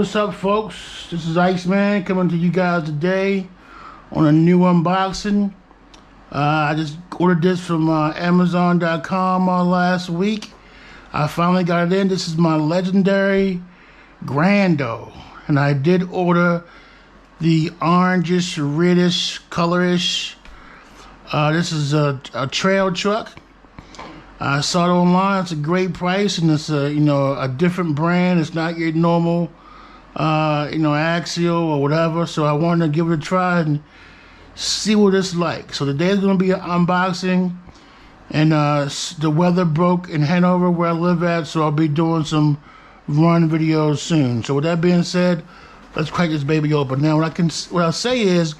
what's up, folks? This is Iceman coming to you guys today on a new unboxing. I just ordered this from Amazon.com last week. I finally got it in. This is my legendary Grando, and I did order the orangish, reddish, colorish. This is a trail truck. I saw it online. It's a great price, and it's a different brand. It's not your normal Axial or whatever. So I wanted to give it a try and see what it's like. So today is going to be an unboxing, and the weather broke in Hanover where I live at, so I'll be doing some run videos soon. So with that being said, let's crack this baby open. Now what I'll say is,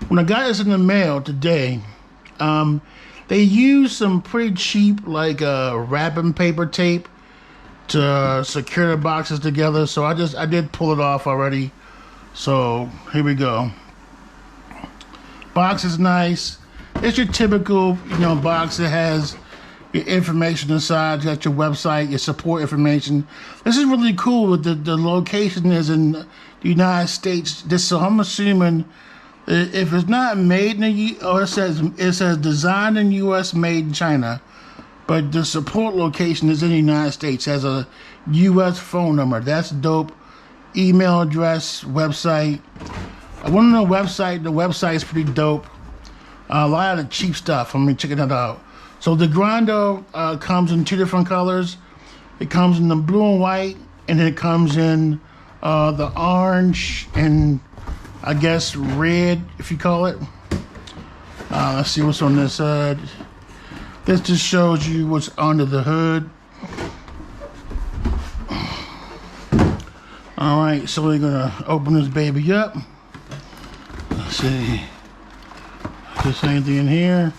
when I got this in the mail today, they used some pretty cheap wrapping paper tape to secure the boxes together. So I did pull it off already. So here we go. Box is nice. It's your typical box that has your information inside. You got your website, your support information. This is really cool. The location is in the United States. So I'm assuming if it's not made in the it says designed in U.S., made in China, but the support location is in the United States. Has a U.S. phone number. That's dope. Email address, website. I went on the website. The website is pretty dope. A lot of the cheap stuff. I'm checking that out. So the Grando comes in two different colors. It comes in the blue and white, and then it comes in the orange and I guess red, if you call it. Let's see what's on this side. This just shows you what's under the hood. Alright, so we're gonna open this baby up. Let's see. Is there anything in here?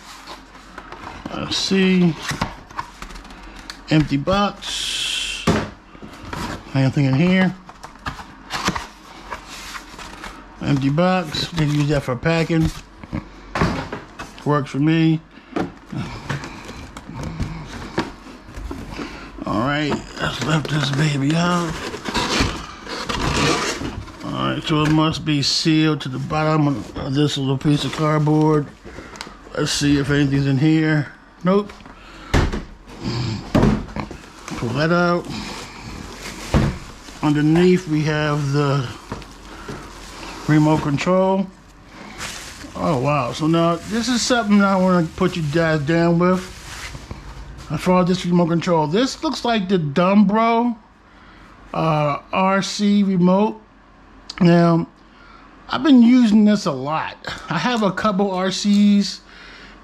Let's see. Empty box. Anything in here? Empty box. They use that for packing. Works for me. Alright, let's lift this baby out. Alright, so it must be sealed to the bottom of this little piece of cardboard. Let's see if anything's in here. Nope. Pull that out. Underneath we have the remote control. Oh wow, so now this is something I want to put you guys down with. As far as this remote control, this looks like the Grando RC remote. Now I've been using this a lot. I have a couple RCs.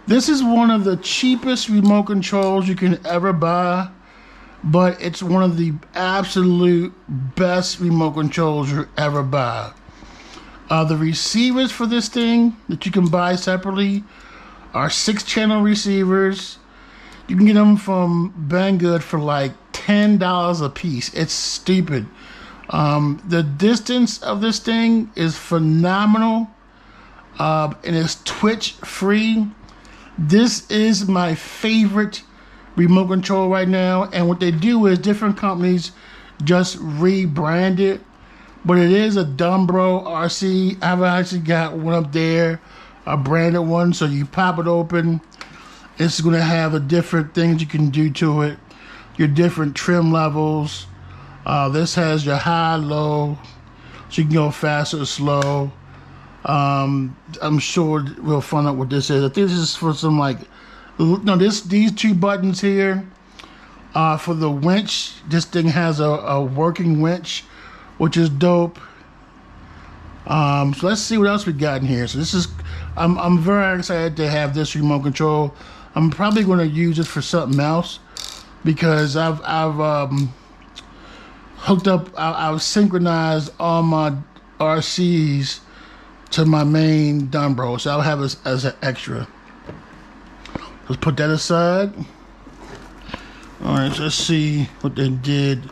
This is one of the cheapest remote controls you can ever buy, but it's one of the absolute best remote controls you ever buy. The receivers for this thing that you can buy separately are 6-channel receivers. You can get them from Banggood for like $10 a piece. It's stupid. The distance of this thing is phenomenal, and it's Twitch free. This is my favorite remote control right now, and what they do is different companies just rebrand it. But it is a Grando RC. I've actually got one up there, a branded one. So you pop it open. It's going to have the different things you can do to it. Your different trim levels. This has your high, low. So you can go fast or slow. I'm sure we'll find out what this is. I think this is for some these two buttons here. For the winch. This thing has a working winch, which is dope. So let's see what else we got in here. So this is, I'm very excited to have this remote control. I'm probably going to use this for something else because I've hooked up, I've synchronized all my RCs to my main Grando, so I'll have it as an extra. Let's put that aside. All right, so let's see what they did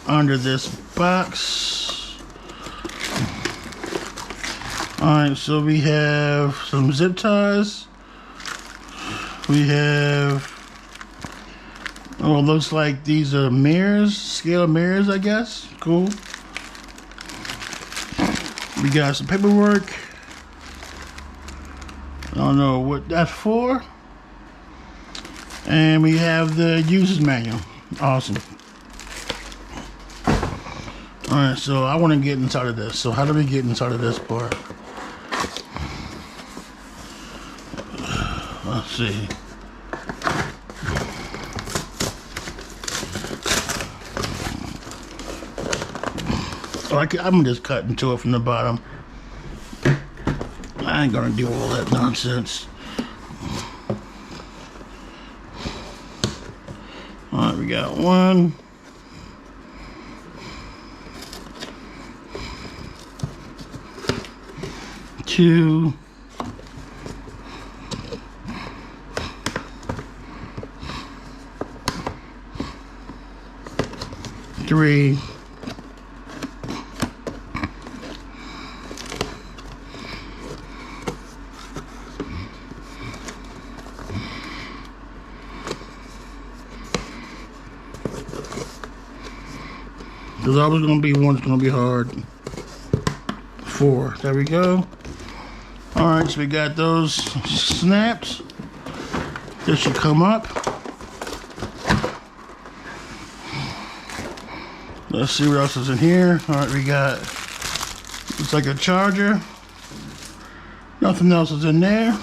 under this box. Alright, so we have some zip ties. We have, oh, it looks like these are mirrors, scale mirrors, I guess. Cool. We got some paperwork. I don't know what that's for. And we have the user's manual. Awesome. Alright, so I want to get inside of this. So how do we get inside of this part? Let's see. Oh, I'm just cutting to it from the bottom. I ain't gonna do all that nonsense. Alright, we got 1, 2, 3, 'cause always gonna be one that's gonna be hard. 4. There we go. Alright, so we got those snaps. This should come up. Let's see what else is in here. Alright, we got, it's like a charger. Nothing else is in there.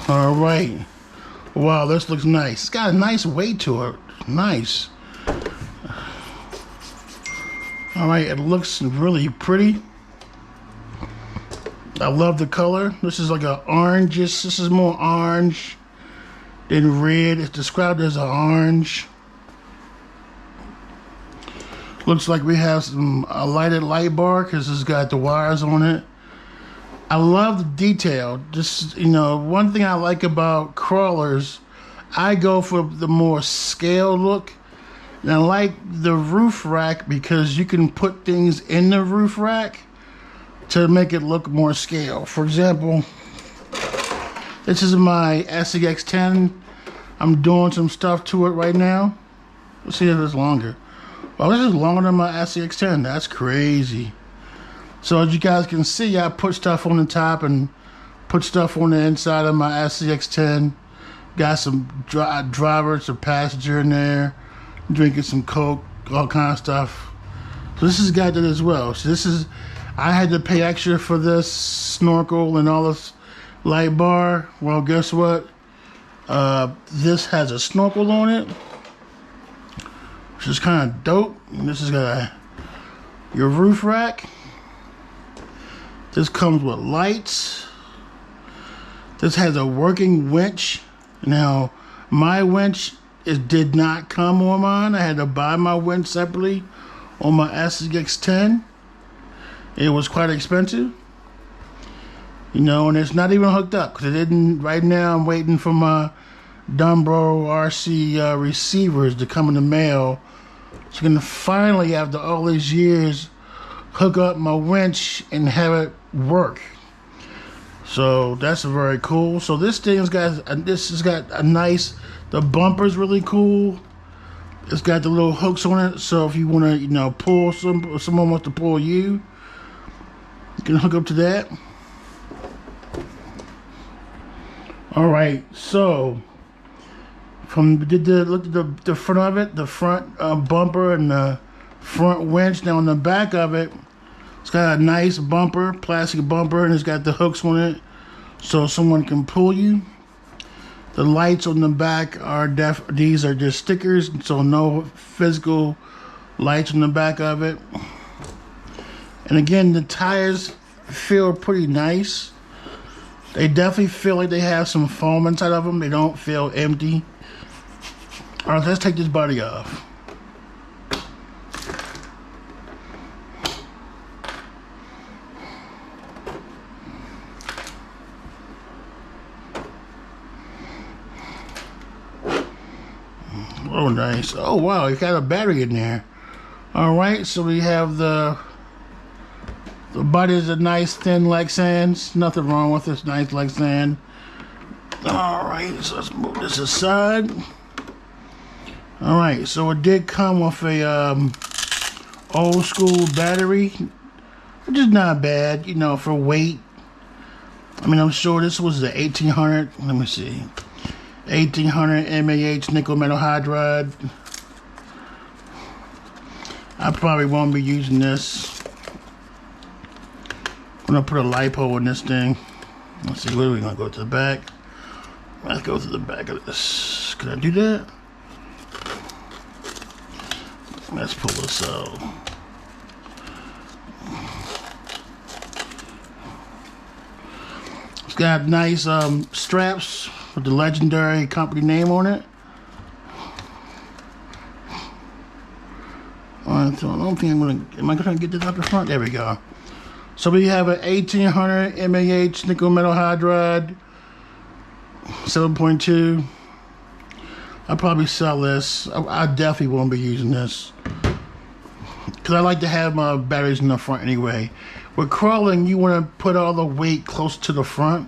Alright. Wow, this looks nice. It's got a nice weight to it. Nice. Alright, it looks really pretty. I love the color. This is like an orangish. This is more orange than red. It's described as an orange. Looks like we have a lighted light bar because it's got the wires on it. I love the detail. Just, you know, one thing I like about crawlers, I go for the more scale look. And I like the roof rack because you can put things in the roof rack to make it look more scale. For example, this is my SCX-10. I'm doing some stuff to it right now. Let's see if it's longer. Well, this is longer than my SCX-10. That's crazy. So as you guys can see, I put stuff on the top and put stuff on the inside of my SCX-10. Got some driver, some passenger in there. Drinking some Coke, all kind of stuff. So this has got that as well. So this is, I had to pay extra for this snorkel and all this light bar. Well, guess what? This has a snorkel on it, which is kind of dope. And this has got your roof rack. This comes with lights. This has a working winch. Now, my winch, it did not come on mine. I had to buy my winch separately on my SCX-10. It was quite expensive. You know, and it's not even hooked up because it didn't. Right now, I'm waiting for my Grando RC receivers to come in the mail. So I'm going to finally, after all these years, hook up my winch and have it work. So that's very cool. So this thing's got, this has got a nice, the bumper's really cool. It's got the little hooks on it. So if you want to, you know, pull someone wants to pull you, you can hook up to that. All right. So look at the front of it, the front bumper and the front winch. Now on the back of it, it's got a nice bumper, plastic bumper, and it's got the hooks on it so someone can pull you. The lights on the back are these are just stickers, so no physical lights on the back of it. And again, the tires feel pretty nice. They definitely feel like they have some foam inside of them. They don't feel empty. All right, let's take this body off. Oh, nice. Oh, wow, you got a battery in there. All right, so we have the body is a nice thin Lexan. Nothing wrong with this, nice Lexan. All right, so let's move this aside. All right, so it did come with a old school battery. which is not bad, you know, for weight. I mean, I'm sure this was the 1800. Let me see, 1800 mAh nickel metal hydride. I probably won't be using this. I'm gonna put a lipo in this thing. Let's see, where are we gonna go to the back? Let's go to the back of this. Can I do that? Let's pull this out. It's got nice straps with the legendary company name on it. Alright, so I don't think I'm gonna. Am I gonna get this out the front? There we go. So we have an 1800 mAh nickel metal hydride, 7.2. I'll probably sell this. I definitely won't be using this because I like to have my batteries in the front anyway. With crawling, you want to put all the weight close to the front.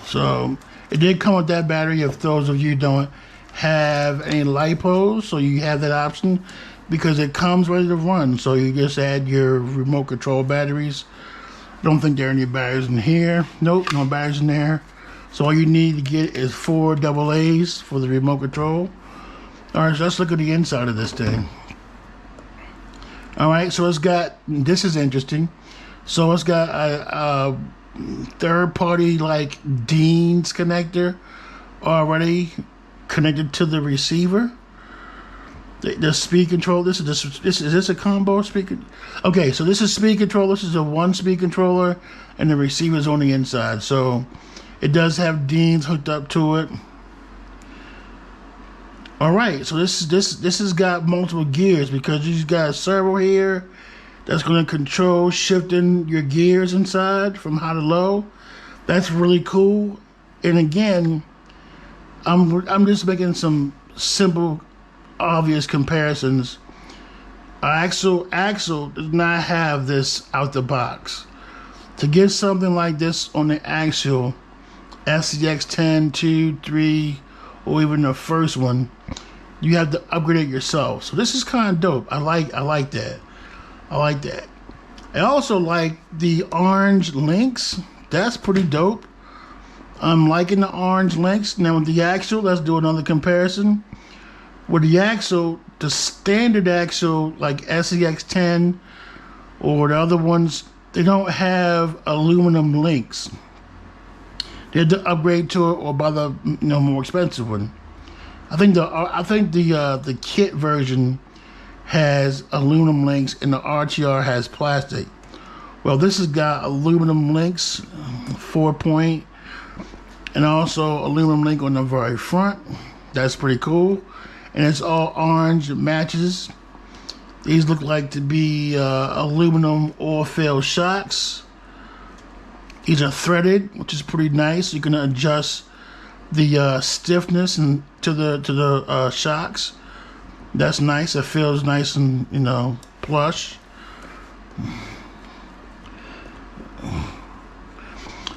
So it did come with that battery. If those of you don't have any lipos, so you have that option because it comes ready to run. So you just add your remote control batteries. I don't think there are any batteries in here. Nope, no batteries in there. So all you need to get is 4 AA's for the remote control. All right, so let's look at the inside of this thing. All right, so it's got, this is interesting. So it's got a third-party like Dean's connector already connected to the receiver. The speed control. Is this a combo speaker? Okay, so this is speed control. This is a 1-speed controller, and the receiver is on the inside. So it does have Dean's hooked up to it. All right, so this has got multiple gears because you've got a servo here that's going to control shifting your gears inside from high to low. That's really cool. And again, I'm just making some simple, obvious comparisons. Axle does not have this out the box. To get something like this on the Axial SCX 10, 2, 3, or even the first one, you have to upgrade it yourself. So this is kind of dope. I like that. I like that. I also like the orange links. That's pretty dope. I'm liking the orange links. Now with the Axial, let's do another comparison. With the Axial, the standard Axial like SCX 10 or the other ones, they don't have aluminum links. They had to upgrade to it or buy the more expensive one. I think the kit version has aluminum links and the RTR has plastic. Well, this has got aluminum links, 4-point, and also aluminum link on the very front. That's pretty cool. And it's all orange. It matches. These look like to be aluminum oil-filled shocks. These are threaded, which is pretty nice. You can adjust the stiffness and to the shocks. That's nice. It feels nice and plush.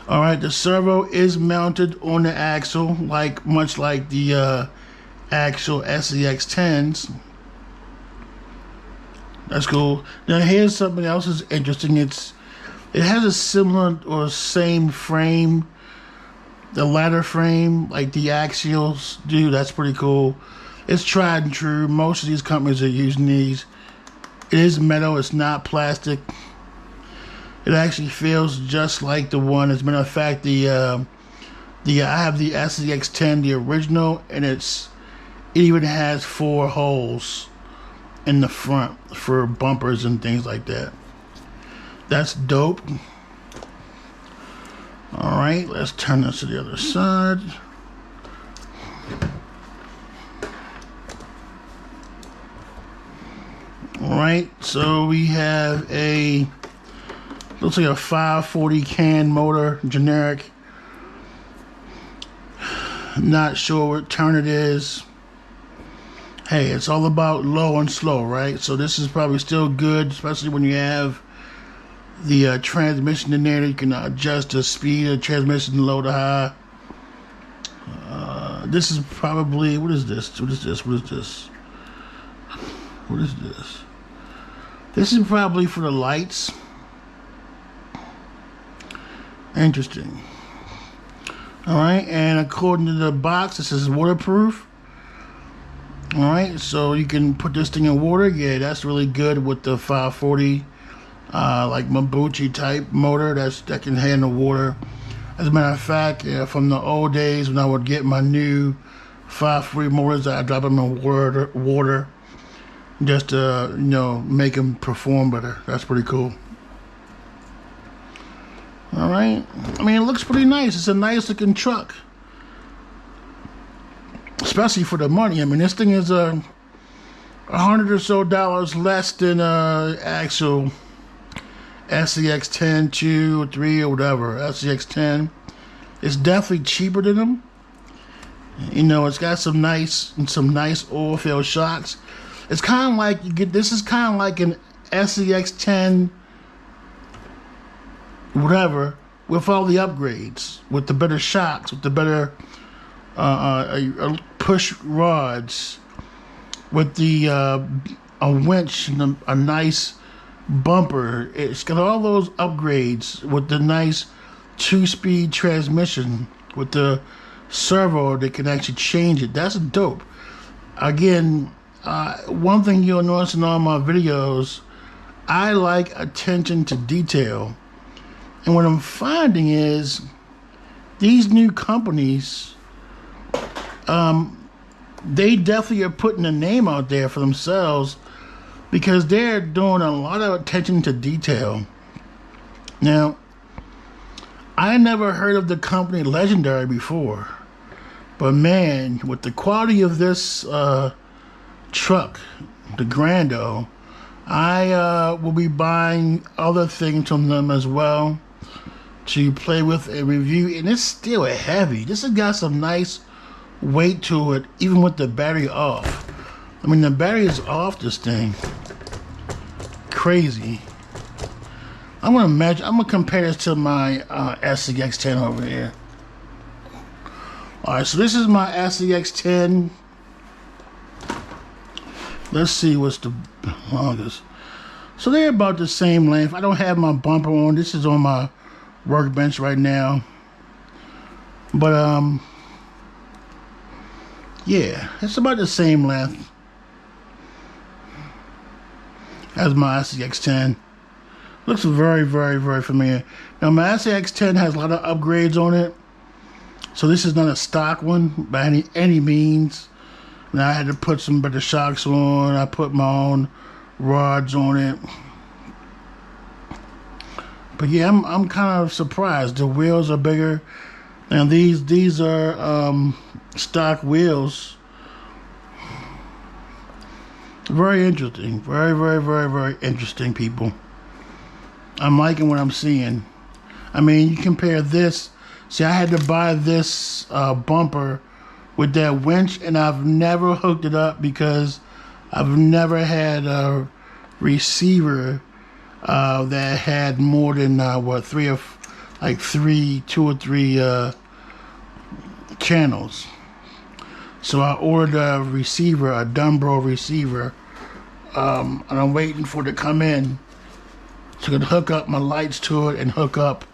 All right, the servo is mounted on the axle, much like the Axial SCX 10s. That's cool. Now here's something else that's interesting. It has a similar or same frame, the ladder frame like the Axials do. That's pretty cool. It's tried and true. Most of these companies are using these. It is metal. It's not plastic. It actually feels just like the one. As a matter of fact, I have the SCX 10, the original, and it even has 4 holes in the front for bumpers and things like that. That's dope. All right, let's turn this to the other side. All right, so we have looks like a 540 can motor, generic. Not sure what turn it is. Hey, it's all about low and slow, right? So this is probably still good, especially when you have the transmission in there. You can adjust the speed of transmission low to high. This is probably, what is this? This is probably for the lights. Interesting. Alright, and according to the box, this is waterproof. Alright, so you can put this thing in water. Yeah, that's really good with the 540 like Mabuchi type motor that can handle water. As a matter of fact, from the old days when I would get my new 540 motors, I drop them in water just to make them perform better. That's pretty cool. All right, I mean, it looks pretty nice. It's a nice looking truck, especially for the money. I mean, this thing is $100 or so less than actual SCX 10, 2, or 3, or whatever. SCX 10. It's definitely cheaper than them. It's got some nice oil filled shocks. It's kind of like this is kind of like an SCX 10, whatever, with all the upgrades, with the better shocks, with the better push rods, with the a winch and a nice bumper. It's got all those upgrades with the nice 2-speed transmission with the servo that can actually change it. That's dope. Again, one thing you'll notice in all my videos, I like attention to detail. And what I'm finding is these new companies, they definitely are putting a name out there for themselves because they're doing a lot of attention to detail. Now, I never heard of the company Legendary before, but man, with the quality of this truck, the Grando, I will be buying other things from them as well to play with and review. And it's still heavy. This has got some nice weight to it, even with the battery off. I mean, the battery is off this thing. Crazy. I'm gonna compare this to my SCX 10 over here. All right, so this is my SCX 10. Let's see what's the longest. So they're about the same length. I don't have my bumper on. This is on my workbench right now. But yeah, it's about the same length as my SCX 10. Looks very, very, very familiar. Now my SCX 10 has a lot of upgrades on it, so this is not a stock one by any means. Now I had to put some better shocks on. I put my own rods on it. But yeah, I'm kind of surprised. The wheels are bigger, and these are stock wheels. Very interesting. Very, very, very, very interesting, people. I'm liking what I'm seeing. I mean, you compare this. See, I had to buy this bumper with that winch, and I've never hooked it up because I've never had a receiver that had more than two or three channels. So I ordered a receiver, a Dumbo receiver, and I'm waiting for it to come in so I can hook up my lights to it and hook up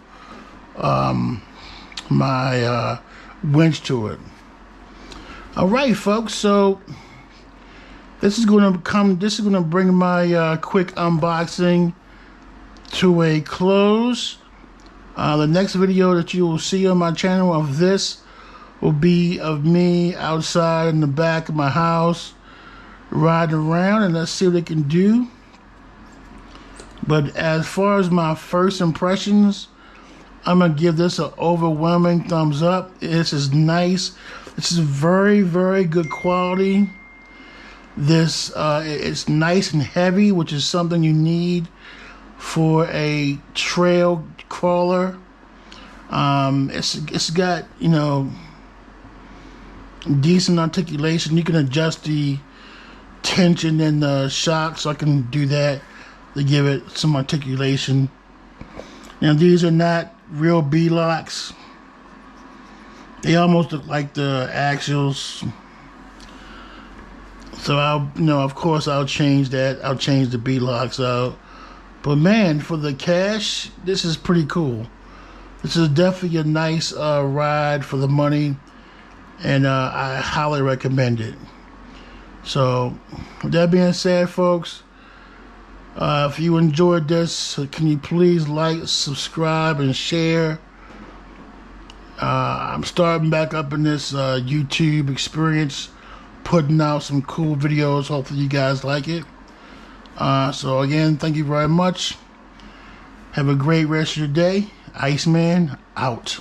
my winch to it. All right, folks. So this is going to bring my quick unboxing to a close. The next video that you will see on my channel of this will be of me outside in the back of my house riding around, and let's see what it can do. But as far as my first impressions, I'm gonna give this an overwhelming thumbs up. This is nice. This is very, very good quality. This it's nice and heavy, which is something you need for a trail crawler. It's got, decent articulation. You can adjust the tension in the shock, so I can do that to give it some articulation. Now these are not real B-locks. They almost look like the axles. So I'll, of course I'll change that. I'll change the bead locks out. But man, for the cash, this is pretty cool. This is definitely a nice ride for the money, and I highly recommend it. So, with that being said, folks, if you enjoyed this, can you please like, subscribe, and share? I'm starting back up in this YouTube experience, putting out some cool videos. Hopefully you guys like it. So again, thank you very much. Have a great rest of your day. Iceman out.